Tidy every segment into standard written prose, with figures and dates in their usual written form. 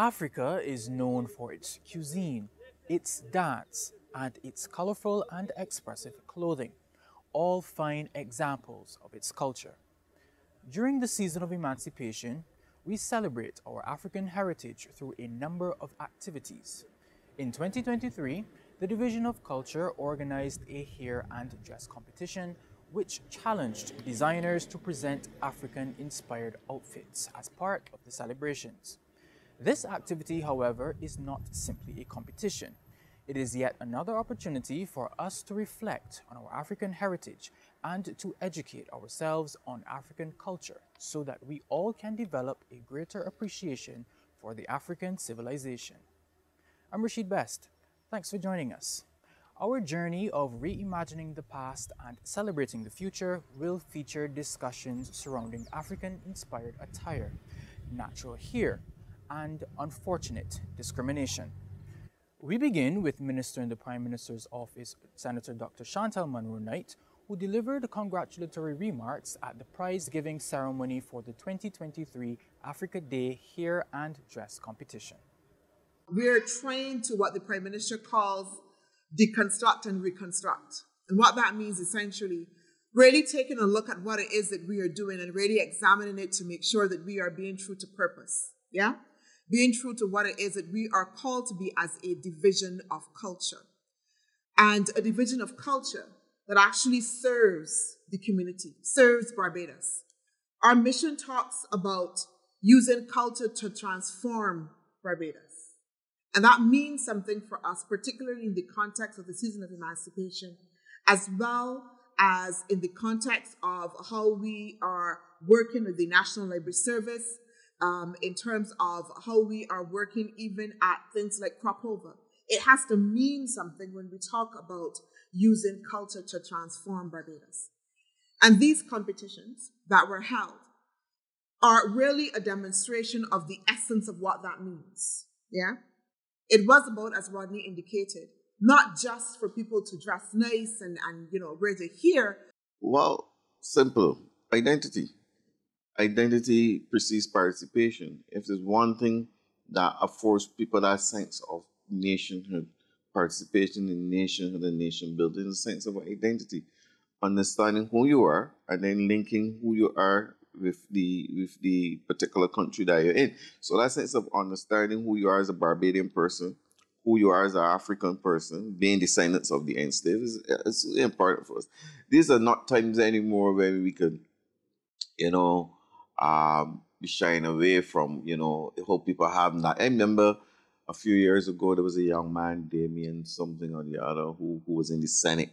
Africa is known for its cuisine, its dance, and its colorful and expressive clothing, all fine examples of its culture. During the season of emancipation, we celebrate our African heritage through a number of activities. In 2023, the Division of Culture organized a hair and dress competition which challenged designers to present African-inspired outfits as part of the celebrations. This activity, however, is not simply a competition. It is yet another opportunity for us to reflect on our African heritage and to educate ourselves on African culture so that we all can develop a greater appreciation for the African civilization. I'm Rashid Best. Thanks for joining us. Our journey of reimagining the past and celebrating the future will feature discussions surrounding African-inspired attire, natural hair, and unfortunate discrimination. We begin with Minister in the Prime Minister's Office, Senator Dr. Chantal Munro Knight, who delivered congratulatory remarks at the prize-giving ceremony for the 2023 Africa Day Hair and Dress Competition. We're trained to what the Prime Minister calls deconstruct and reconstruct. And what that means essentially, really taking a look at what it is that we are doing and really examining it to make sure that we are being true to purpose. Yeah? Being true to what it is that we are called to be as a division of culture. And a division of culture that actually serves the community, serves Barbados. Our mission talks about using culture to transform Barbados. And that means something for us, particularly in the context of the season of emancipation, as well as in the context of how we are working with the National Library Service, in terms of how we are working even at things like crop over. It has to mean something when we talk about using culture to transform Barbados. And these competitions that were held are really a demonstration of the essence of what that means. Yeah? It was about, as Rodney indicated, not just for people to dress nice and wear the hair. Well, simple. Identity. Identity precedes participation. If there's one thing that affords people that sense of nationhood, participation in nationhood and nation building, is a sense of identity. Understanding who you are and then linking who you are with the particular country that you're in. So that sense of understanding who you are as a Barbadian person, who you are as an African person, being descendants of the enslaved is really important for us. These are not times anymore where we could, be shying away from, how people have that. I remember a few years ago, there was a young man, Damien something or the other, who was in the Senate.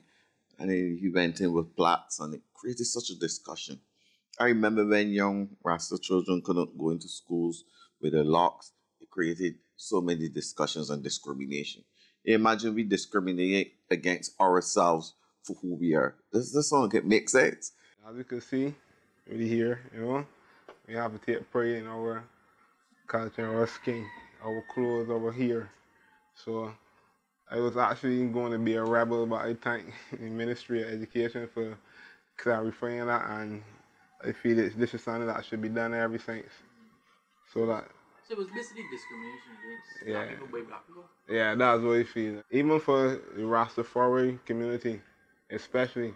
And he went in with plaques and it created such a discussion. I remember when young Rasta children couldn't go into schools with their locks, it created so many discussions on discrimination. Imagine we discriminate against ourselves for who we are. Does this song make sense? As you can see, really here, we have to take pride in our culture, our skin, our clothes, our hair. So I was actually going to be a rebel, but I thank the Ministry of Education for clarifying that, and I feel this is something that should be done ever since. So it was basically discrimination against black people by black people? Yeah, that's what I feel. Even for the Rastafari community, especially,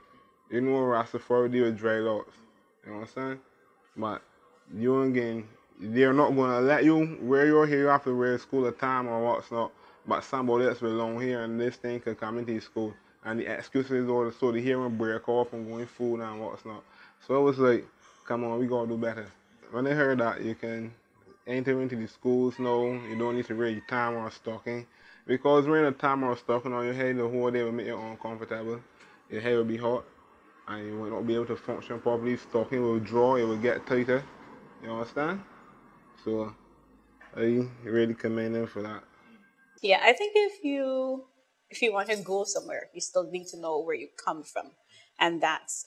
Rastafari deal with dreadlocks. You know what I'm saying? But you again, they're not going to let you wear your hair after wear school at time or what's not. But somebody else with long hair and this thing can come into school. And the excuses or so the hair will break off and going food and what's not. So it was like, come on, we got to do better. When I heard that you can enter into the schools now, you don't need to wear your time or stocking. Because wearing a time or stocking on your head the whole day will make you uncomfortable. Your hair will be hot and you will not be able to function properly. Stocking will draw, it will get tighter. You understand? So I really commend them for that. Yeah, I think if you want to go somewhere, you still need to know where you come from, and that's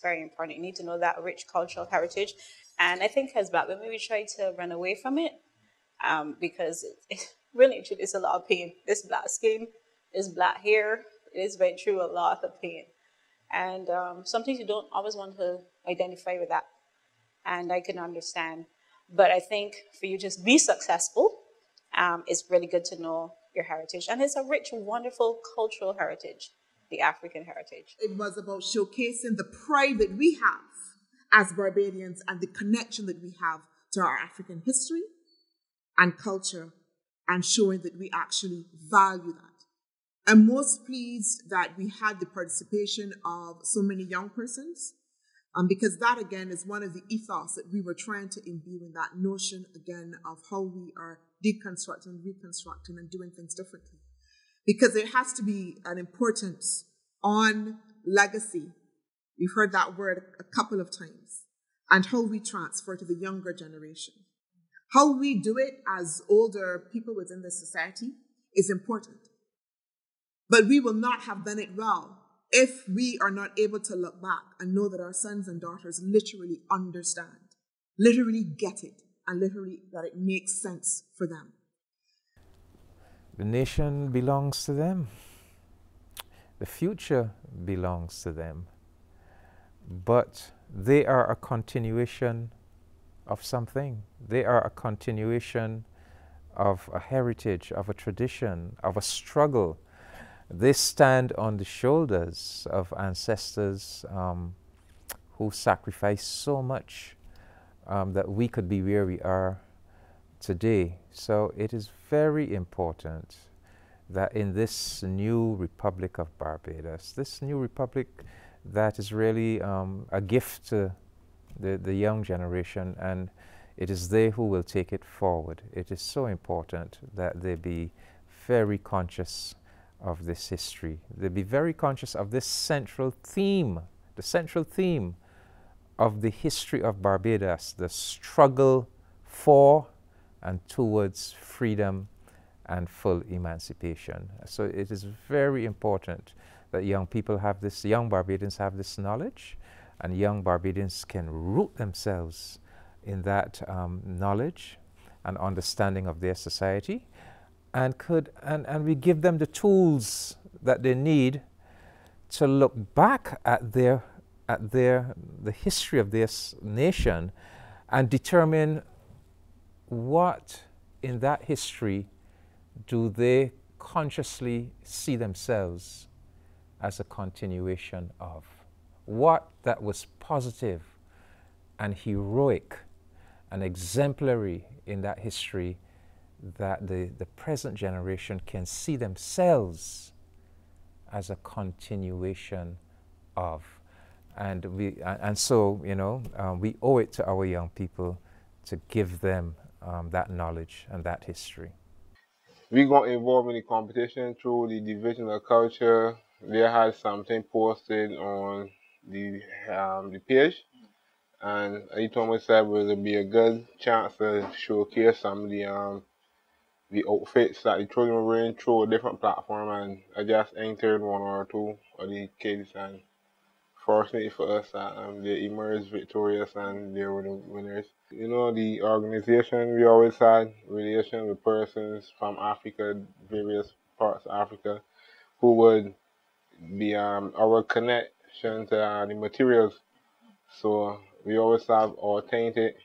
very important. You need to know that rich cultural heritage, and I think as black women we try to run away from it, because it really is a lot of pain. This black skin, this black hair, it is very true a lot of pain, and sometimes you don't always want to identify with that, and I can understand. But I think for you just be successful, It's really good to know your heritage. And it's a rich, wonderful cultural heritage, the African heritage. It was about showcasing the pride that we have as Barbadians and the connection that we have to our African history and culture, and showing that we actually value that. I'm most pleased that we had the participation of so many young persons, because that, again, is one of the ethos that we were trying to imbue in that notion, again, of how we are deconstructing, reconstructing, and doing things differently. Because there has to be an importance on legacy. You've heard that word a couple of times, and how we transfer to the younger generation. How we do it as older people within the society is important. But we will not have done it well if we are not able to look back and know that our sons and daughters literally understand, literally get it, and literally that it makes sense for them. The nation belongs to them. The future belongs to them. But they are a continuation of something. They are a continuation of a heritage, of a tradition, of a struggle. They stand on the shoulders of ancestors who sacrificed so much that we could be where we are today. So it is very important that in this new Republic of Barbados, this new republic that is really a gift to the young generation, and it is they who will take it forward. It is so important that they be very conscious of this history. They be very conscious of this central theme, the central theme of the history of Barbados, the struggle for and towards freedom and full emancipation. So it is very important that young people have this, young Barbadians have this knowledge, and young Barbadians can root themselves in that knowledge and understanding of their society, and we give them the tools that they need to look back at the history of this nation and determine what in that history do they consciously see themselves as a continuation of. What that was positive and heroic and exemplary in that history that the present generation can see themselves as a continuation of. And so, you know, we owe it to our young people to give them that knowledge and that history. We got involved in the competition through the Division of Culture. They had something posted on the page, and I told myself it would be a good chance to showcase some of the outfits that the children were wearing through a different platform, and I just entered one or two of the kids, and fortunately for us, they emerged victorious and they were the winners. You know, the organization, we always had relation with persons from Africa, various parts of Africa, who would be our connection to the materials. So we always have authentic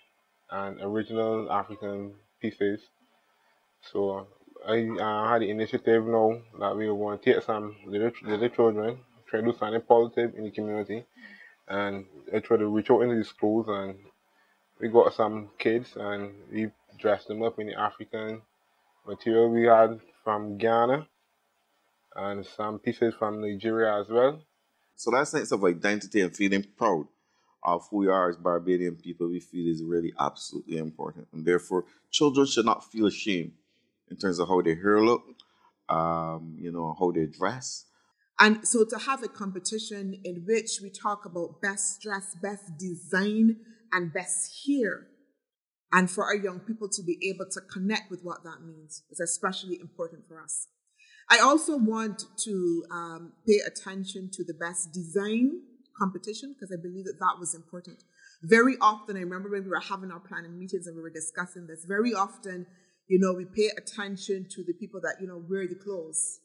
and original African pieces. So I had the initiative now that we want to take some little children, try to do something positive in the community, and I try to reach out into the schools, and we got some kids and we dressed them up in the African material we had from Ghana and some pieces from Nigeria as well. So that sense of identity and feeling proud of who we are as Barbadian people, we feel is really absolutely important. And therefore, children should not feel ashamed in terms of how their hair look, you know, how they dress. And so to have a competition in which we talk about best dress, best design, and best hair, and for our young people to be able to connect with what that means is especially important for us. I also want to pay attention to the best design competition, because I believe that that was important. Very often, I remember when we were having our planning meetings and we were discussing this, very often, you know, we pay attention to the people that, you know, wear the clothes,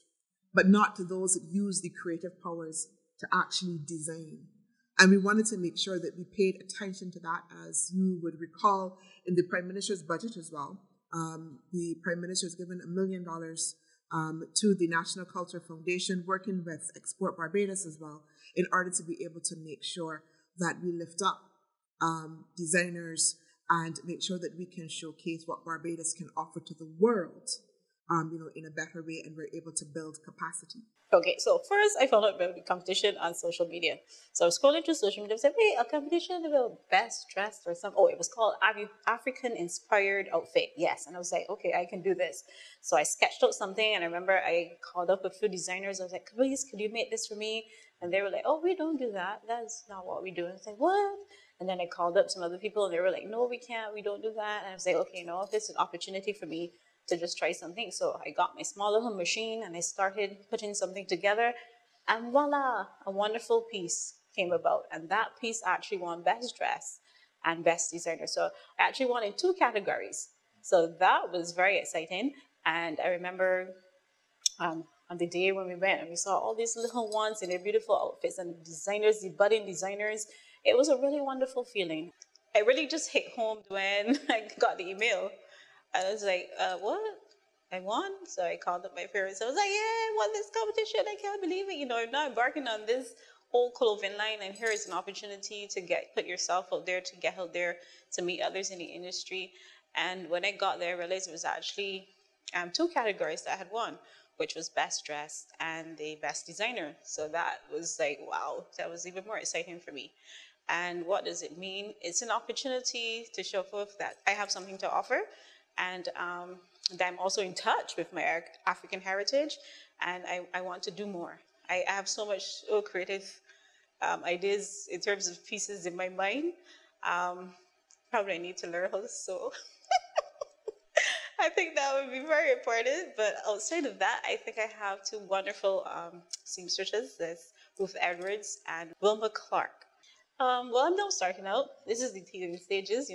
but not to those that use the creative powers to actually design. And we wanted to make sure that we paid attention to that, as you would recall in the Prime Minister's budget as well. the Prime Minister has given $1 million to the National Culture Foundation, working with Export Barbados as well, in order to be able to make sure that we lift up designers and make sure that we can showcase what Barbados can offer to the world, in a better way, and we're able to build capacity. Okay, so first I found out about the competition on social media. So I was scrolling through social media and said, hey, a competition about best dressed or something. Oh, it was called African Inspired Outfit. Yes. And I was like, okay, I can do this. So I sketched out something, and I remember I called up a few designers. I was like, please, could you make this for me? And they were like, oh, we don't do that. That's not what we do. And I was like, what? And then I called up some other people, and they were like, no, we can't. We don't do that. And I was like, okay, no, this is an opportunity for me to just try something. So I got my small little machine and I started putting something together, and voila, a wonderful piece came about. And that piece actually won Best Dress and Best Designer. So I actually won in 2 categories. So that was very exciting. And I remember on the day when we went and we saw all these little ones in their beautiful outfits, and designers, the budding designers, it was a really wonderful feeling. I really just hit home when I got the email. I was like, what? I won? So I called up my parents. I was like, yeah, I won this competition. I can't believe it. I'm now embarking on this whole clothing line, and here is an opportunity to put yourself out there, to get out there, to meet others in the industry. And when I got there, I realized it was actually 2 categories that I had won, which was Best Dressed and the Best Designer. So that was like, wow, that was even more exciting for me. And what does it mean? It's an opportunity to show forth that I have something to offer, and that I'm also in touch with my African heritage, and I want to do more. I have so much creative ideas in terms of pieces in my mind. Probably I need to learn how to sew. I think that would be very important. But outside of that, I think I have 2 wonderful seamstresses. There's Ruth Edwards and Wilma Clark. Well, I'm now starting out. This is the teething stages,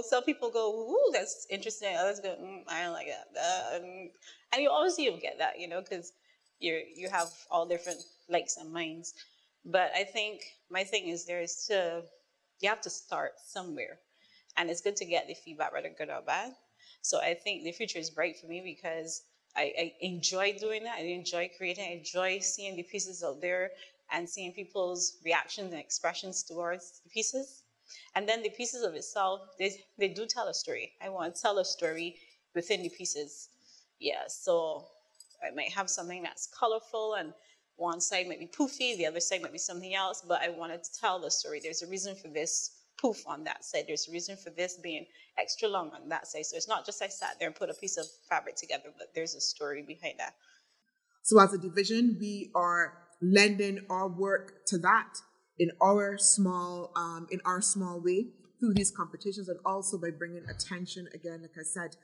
some people go, ooh, that's interesting. Others go, I don't like that. And you obviously you'll get that, because you have all different likes and minds. But I think my thing is you have to start somewhere. And it's good to get the feedback, whether good or bad. So I think the future is bright for me because I enjoy doing that. I enjoy creating. I enjoy seeing the pieces out there and seeing people's reactions and expressions towards the pieces. And then the pieces of itself, they do tell a story. I want to tell a story within the pieces. Yeah, so I might have something that's colorful, and one side might be poofy, the other side might be something else, but I wanted to tell the story. There's a reason for this poof on that side. There's a reason for this being extra long on that side. So it's not just I sat there and put a piece of fabric together, but there's a story behind that. So as a division, we are lending our work to that in our small way through these competitions, and also by bringing attention, again, like I said,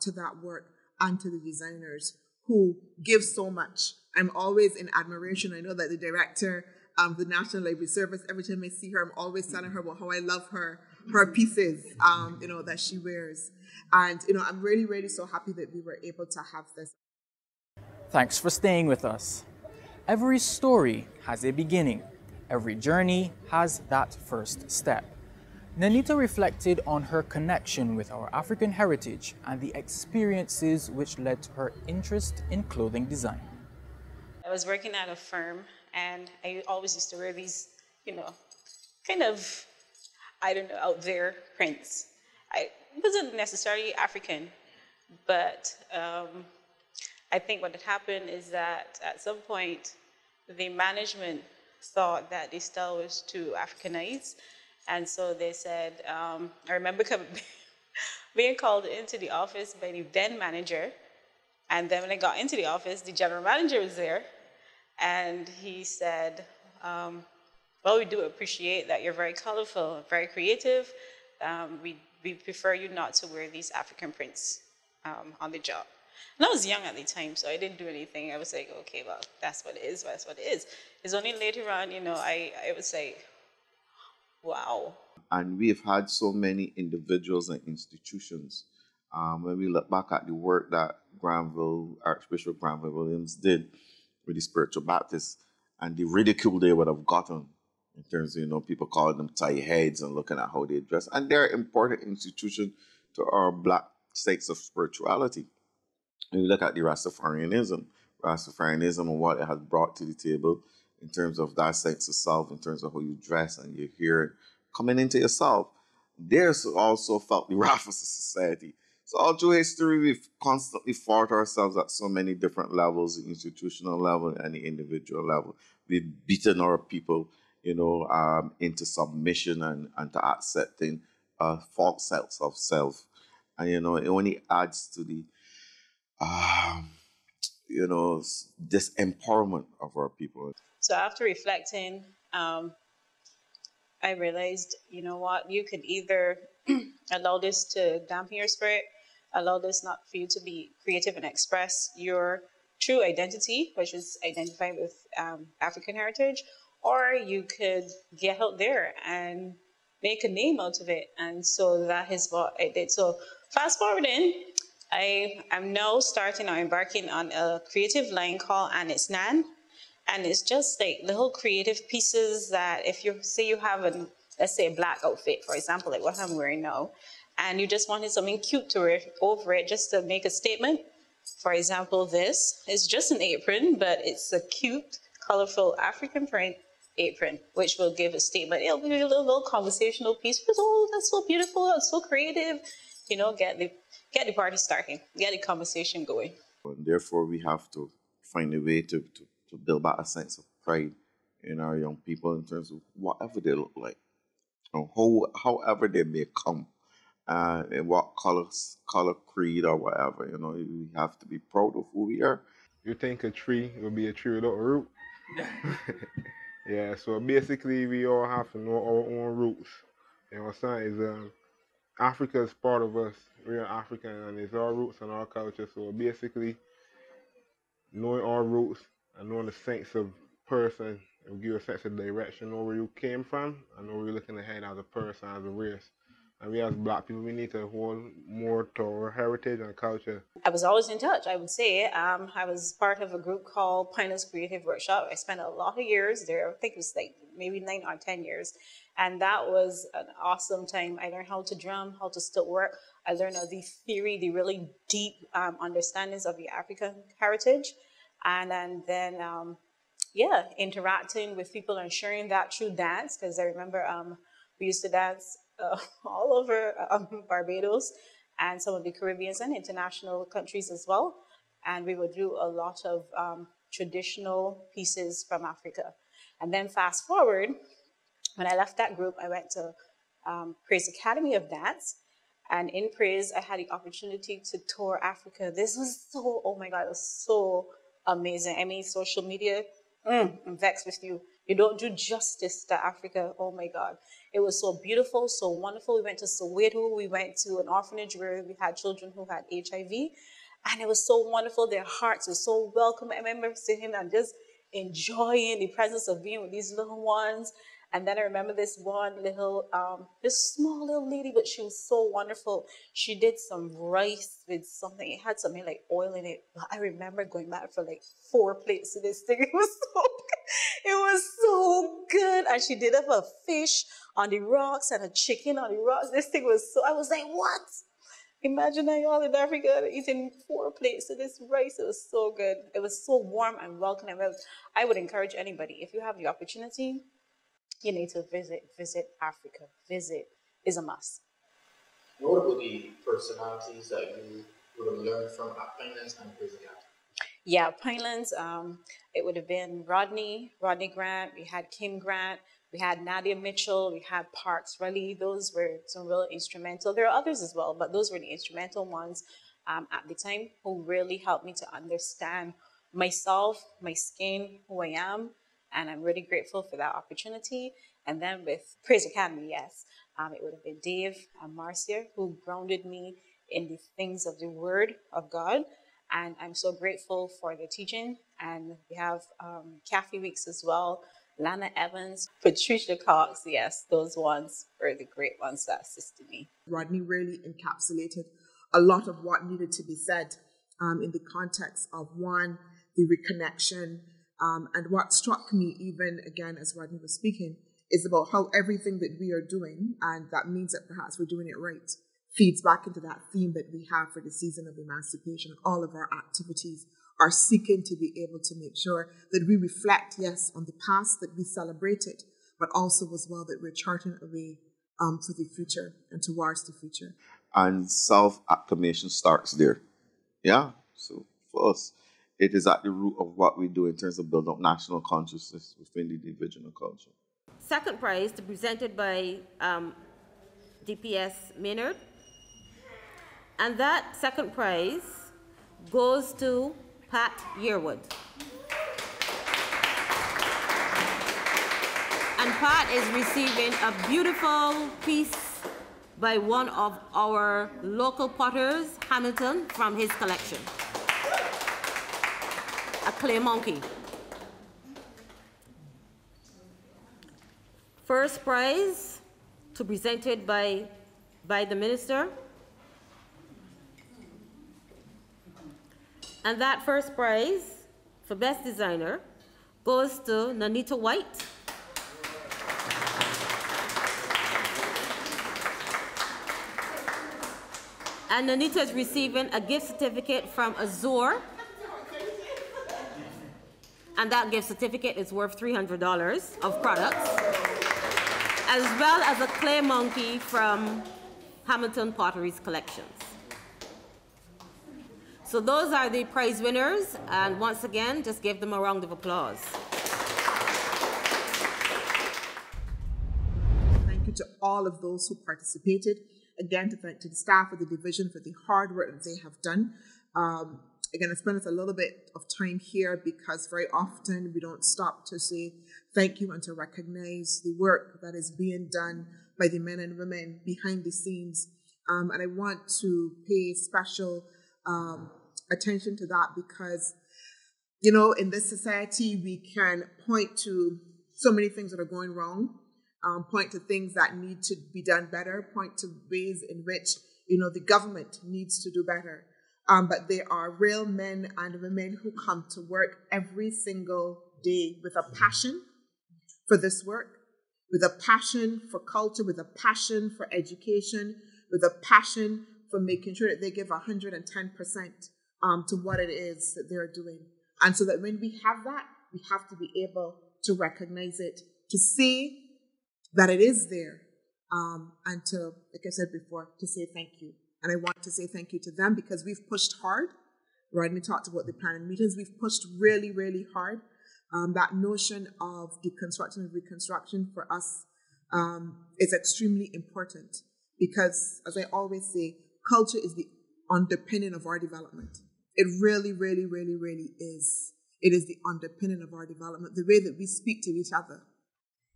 to that work and to the designers who give so much. I'm always in admiration. I know that the director of the National Library Service, every time I see her, I'm always telling her about how I love her pieces, that she wears. And, I'm really, really so happy that we were able to have this. Thanks for staying with us. Every story has a beginning. Every journey has that first step. Nanita reflected on her connection with our African heritage and the experiences which led to her interest in clothing design. I was working at a firm, and I always used to wear these, kind of, out there prints. I wasn't necessarily African, but I think what had happened is that at some point, the management thought that the style was too Africanized. And so they said, I remember being called into the office by the then manager. And then when I got into the office, the general manager was there. And he said, well, we do appreciate that you're very colorful, very creative. We prefer you not to wear these African prints on the job. And I was young at the time, so I didn't do anything. I was like, okay, well, that's what it is, that's what it is. It's only later on, I was like, wow. And we have had so many individuals and institutions. When we look back at the work that Archbishop Granville Williams did with the Spiritual Baptists, and the ridicule they would have gotten in terms of, people calling them tie heads and looking at how they dress. And they're an important institution to our Black states of spirituality. When you look at the Rastafarianism and what it has brought to the table in terms of that sense of self, in terms of how you dress and you hear coming into yourself, there's also felt the wrath of society. So all through history, we've constantly fought ourselves at so many different levels, the institutional level and the individual level. We've beaten our people, into submission and to accepting false sense of self. And, it only adds to the, this empowerment of our people. So after reflecting, I realized, you know what, you could either allow this to dampen your spirit, allow this not for you to be creative and express your true identity, which is identifying with African heritage, or you could get out there and make a name out of it. And so that is what I did. So fast forwarding, I am now starting or embarking on a creative line called And It's Nan. And it's just like little creative pieces that if you say you have let's say a black outfit, for example, like what I'm wearing now, and you just wanted something cute to wear over it just to make a statement. For example, this is just an apron, but it's a cute, colorful African print apron, which will give a statement. It'll be a little conversational piece because, oh, that's so beautiful, that's so creative. Get the party starting, get the conversation going. And therefore, we have to find a way to build back a sense of pride in our young people in terms of whatever they look like, or however they may come, in what color creed or whatever. We have to be proud of who we are. You think a tree will be a tree without a root? Yeah, so basically we all have to know our own roots. You know what I'm saying? Africa is part of us. We are African and it's our roots and our culture. So basically, knowing our roots and knowing the sense of person, it will give you a sense of direction, know where you came from, and know where you're looking ahead as a person, as a race. And we as Black people, we need to hold more to our heritage and culture. I was always in touch, I would say. I was part of a group called Pioneers Creative Workshop. I spent a lot of years there. I think it was like maybe 9 or 10 years. And that was an awesome time. I learned how to drum, how to still work. I learned the theory, the really deep understandings of the African heritage. And then interacting with people and sharing that through dance. Because I remember we used to dance all over Barbados and some of the Caribbean and international countries as well. And we would do a lot of traditional pieces from Africa. And then fast forward, when I left that group, I went to Praise Academy of Dance. And in Praise, I had the opportunity to tour Africa. This was so, oh my God, it was so amazing. I mean, social media, I'm vexed with you. You don't do justice to Africa. Oh my God. It was so beautiful, so wonderful. We went to Soweto. We went to an orphanage where we had children who had HIV. And it was so wonderful. Their hearts were so welcome. I remember sitting and just enjoying the presence of being with these little ones. And then I remember this one little, this small little lady, but she was so wonderful. She did some rice with something. It had something like oil in it. But I remember going back for like 4 plates of this thing. It was so good. It was so good. And she did have a fish on the rocks and a chicken on the rocks. This thing was so, I was like, what? Imagine that y'all in Africa eating 4 plates of this rice. It was so good. It was so warm and welcoming. I would encourage anybody, if you have the opportunity, you need to visit Africa. Visit is a must. What about the personalities that you would have learned from at Pinelands and Praise Academy? Yeah, Pinelands, it would have been Rodney Grant, we had Kim Grant, we had Nadia Mitchell, we had Parks Raleigh. Those were some real instrumental. There are others as well, but those were the instrumental ones at the time who really helped me to understand myself, my skin, who I am. And I'm really grateful for that opportunity. And then with Praise Academy, yes, it would have been Dave and Marcia who grounded me in the things of the Word of God. And I'm so grateful for the teaching. And we have Kathy Weeks as well, Lana Evans, Patricia Cox. Yes, those ones were the great ones that assisted me. Rodney really encapsulated a lot of what needed to be said in the context of, one, the reconnection. And what struck me, even again, as Rodney was speaking, is about how everything that we are doing, and that means that perhaps we're doing it right, feeds back into that theme that we have for the season of emancipation. All of our activities are seeking to be able to make sure that we reflect, yes, on the past that we celebrated, but also as well that we're charting a way for the future and towards the future. And self-acclamation starts there. Yeah. So for us, it is at the root of what we do in terms of building up national consciousness within the individual culture. Second prize to be presented by DPS Maynard. And that second prize goes to Pat Yearwood. And Pat is receiving a beautiful piece by one of our local potters, Hamilton, from his collection. A clay monkey. First prize to be presented by the minister. And that first prize for best designer goes to Nanita White. And Nanita is receiving a gift certificate from Azure. And that gift certificate is worth $300 of products, as well as a clay monkey from Hamilton Potteries Collections. So those are the prize winners, and once again, just give them a round of applause. Thank you to all of those who participated. Again, to thank to the staff of the division for the hard work that they have done. Again, I spent a little bit of time here because very often we don't stop to say thank you and to recognize the work that is being done by the men and women behind the scenes. And I want to pay special attention to that because, you know, in this society, we can point to so many things that are going wrong, point to things that need to be done better, point to ways in which, you know, the government needs to do better. But there are real men and women who come to work every single day with a passion for this work, with a passion for culture, with a passion for education, with a passion for making sure that they give 110% to what it is that they're doing. And so that when we have that, we have to be able to recognize it, to see that it is there, and to, like I said before, to say thank you. And I want to say thank you to them because we've pushed hard. Rodney talked about the planning meetings. We've pushed really, really hard. That notion of deconstruction and reconstruction for us is extremely important because, as I always say, culture is the underpinning of our development. It really, really, really, really is. It is the underpinning of our development. The way that we speak to each other,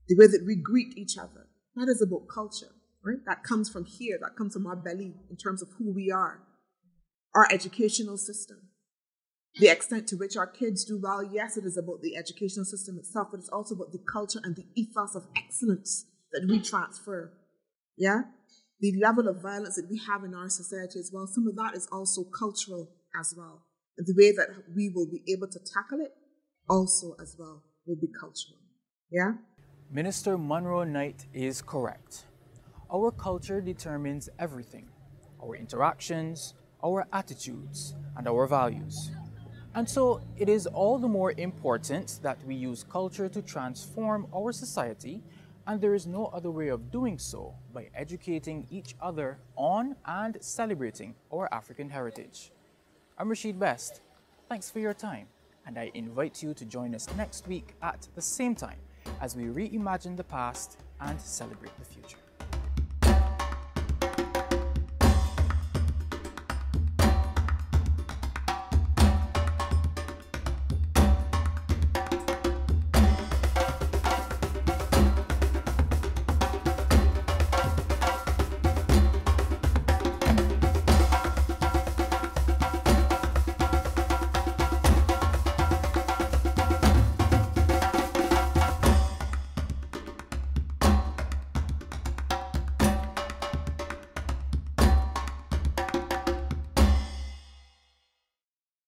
the way that we greet each other, that is about culture. Right? That comes from here, that comes from our belly in terms of who we are. Our educational system, the extent to which our kids do well, yes, it is about the educational system itself, but it's also about the culture and the ethos of excellence that we transfer. Yeah? The level of violence that we have in our society as well, some of that is also cultural as well. And the way that we will be able to tackle it also as well will be cultural. Yeah? Minister Monroe Knight is correct. Our culture determines everything, our interactions, our attitudes, and our values. And so it is all the more important that we use culture to transform our society, and there is no other way of doing so by educating each other on and celebrating our African heritage. I'm Rashid Best. Thanks for your time, and I invite you to join us next week at the same time as we reimagine the past and celebrate the future.